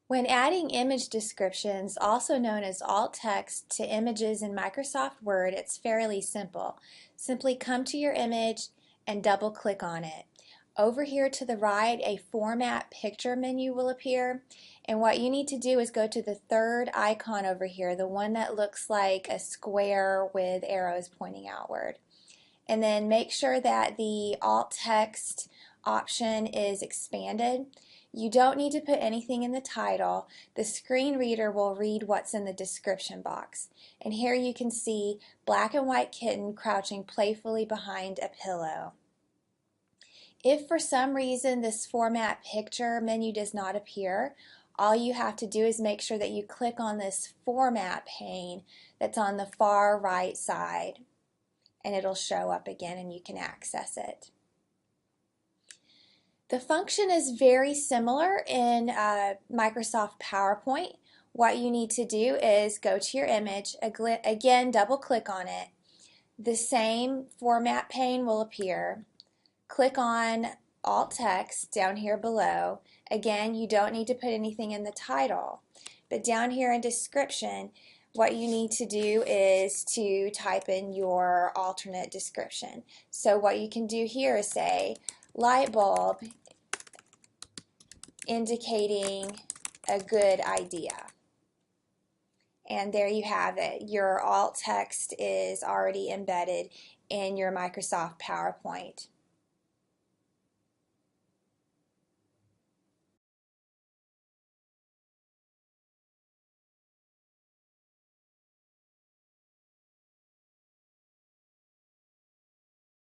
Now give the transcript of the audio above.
When adding image descriptions, also known as alt text, to images in Microsoft Word, it's fairly simple. Simply come to your image and double click on it. Over here to the right, a Format Picture menu will appear, and what you need to do is go to the third icon over here, the one that looks like a square with arrows pointing outward. And then make sure that the alt text option is expanded. You don't need to put anything in the title. The screen reader will read what's in the description box. And here you can see black and white kitten crouching playfully behind a pillow. If for some reason this Format Picture menu does not appear, all you have to do is make sure that you click on this Format pane that's on the far right side, and it'll show up again and you can access it. The function is very similar in Microsoft PowerPoint. What you need to do is go to your image, again double click on it. The same format pane will appear. Click on alt text down here below. Again, you don't need to put anything in the title, but down here in description, what you need to do is to type in your alternate description. So what you can do here is say light bulb indicating a good idea. And there you have it. Your alt text is already embedded in your Microsoft PowerPoint.